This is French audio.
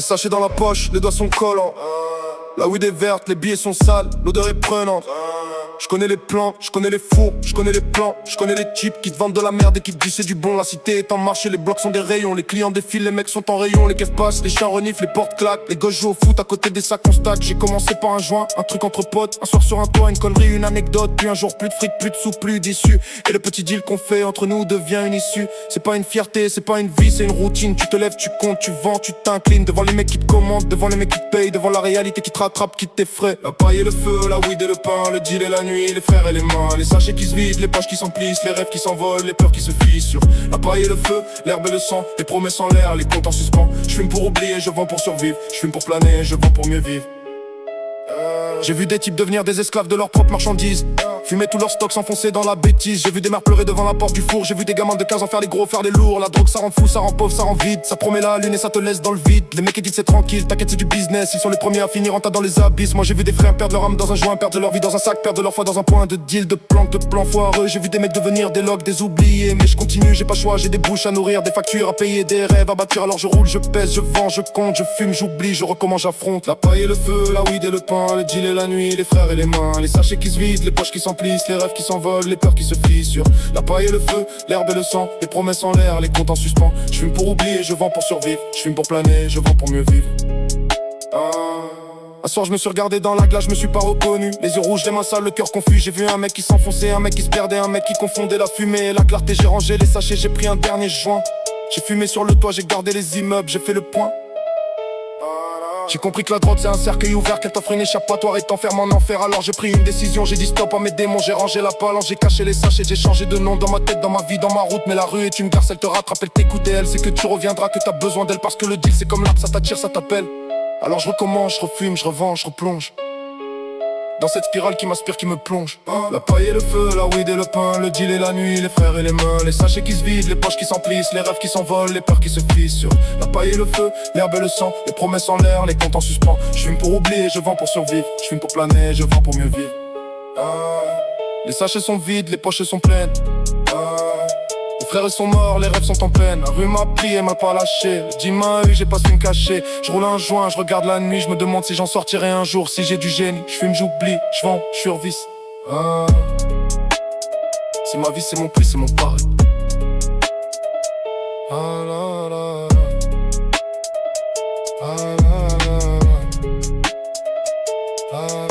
Les sachets dans la poche, les doigts sont collants. La weed est verte, les billets sont sales, l'odeur est prenante. Je connais les plans, je connais les fours, je connais les plans, je connais les types qui te vendent de la merde et qui te disent c'est du bon. La cité est en marche et les blocs sont des rayons. Les clients défilent, les mecs sont en rayon. Les keufs passent, les chiens reniflent, les portes claquent. Les gosses jouent au foot à côté des sacs constate. J'ai commencé par un joint, un truc entre potes. Un soir sur un toit, une connerie, une anecdote. Puis un jour plus de fric, plus de sous, plus d'issue. Et le petit deal qu'on fait entre nous devient une issue. C'est pas une fierté, c'est pas une vie, c'est une routine. Tu te lèves, tu comptes, tu vends, tu t'inclines. Devant les mecs qui te commandent, devant les mecs qui te payent. Devant la réalité qui te rattrape, qui t'effraie. La paille et le feu, la weed et le pain. Le deal et la nuit, les frères et les les sachets qui se vident, les pages qui s'emplissent, les rêves qui s'envolent, les peurs qui se fissurent. La paille et le feu, l'herbe et le sang, les promesses en l'air, les comptes en suspens. Je fume pour oublier, je vends pour survivre. Je fume pour planer, je vends pour mieux vivre. J'ai vu des types devenir des esclaves de leurs propres marchandises. Fumer tout leur stock, s'enfoncer dans la bêtise. J'ai vu des mères pleurer devant la porte du four. J'ai vu des gamins de 15 ans faire les gros, faire les lourds. La drogue ça rend fou, ça rend pauvre, ça rend vide. Ça promet la lune et ça te laisse dans le vide. Les mecs qui disent c'est tranquille, t'inquiète c'est du business. Ils sont les premiers à finir en tas dans les abysses. Moi j'ai vu des frères perdre leur âme dans un joint, perdre leur vie dans un sac, perdre leur foi dans un point de deal, de planque, de plans foireux. J'ai vu des mecs devenir des logs, des oubliés. Mais je continue, j'ai pas le choix, j'ai des bouches à nourrir, des factures à payer, des rêves à bâtir. Alors je roule, je pèse, je vends, je compte, je fume, j'oublie, je recommence, j'affronte. La paille et le feu, la weed et le pain, le deal et la nuit, les frères et les mains. Les sachets qui se vident, les poches qui s'emplissent, les rêves qui s'envolent, les peurs qui se fissurent. La paille et le feu, l'herbe et le sang, les promesses en l'air, les comptes en suspens. Je fume pour oublier, je vends pour survivre. Je fume pour planer, je vends pour mieux vivre. Un soir je me suis regardé dans la glace, je me suis pas reconnu. Les yeux rouges, les mains sales, le cœur confus. J'ai vu un mec qui s'enfonçait, un mec qui se perdait, un mec qui confondait la fumée et la clarté. J'ai rangé les sachets, j'ai pris un dernier joint. J'ai fumé sur le toit, j'ai gardé les immeubles, j'ai fait le point. J'ai compris que la drogue c'est un cercueil ouvert, qu'elle t'offre une échappatoire et t'enferme en enfer. Alors j'ai pris une décision, j'ai dit stop à mes démons. J'ai rangé la balance, j'ai caché les sachets, j'ai changé de nom dans ma tête, dans ma vie, dans ma route. Mais la rue est une garce, elle te rattrape, elle t'écoute et elle sait que tu reviendras, que t'as besoin d'elle. Parce que le deal c'est comme l'arbre, ça t'attire, ça t'appelle. Alors je recommence, je refume, je revends, je replonge dans cette spirale qui m'aspire, qui me plonge. La paille et le feu, la weed et le pain, le deal et la nuit, les frères et les mains. Les sachets qui se vident, les poches qui s'emplissent, les rêves qui s'envolent, les peurs qui se fissurent. La paille et le feu, l'herbe et le sang, les promesses en l'air, les comptes en suspens. Je fume pour oublier, je vends pour survivre. Je fume pour planer, je vends pour mieux vivre. Les sachets sont vides, les poches sont pleines. Les frères sont morts, les rêves sont en peine. La rue m'a pris et m'a pas lâché. Le 10 m'a eu, j'ai pas su me cacher. Je roule un joint, je regarde la nuit. Je me demande si j'en sortirai un jour. Si j'ai du génie, je fume, j'oublie, je vends, je survis. Si ma vie c'est mon prix, c'est mon pari. Ah la la. Ah la la. Ah.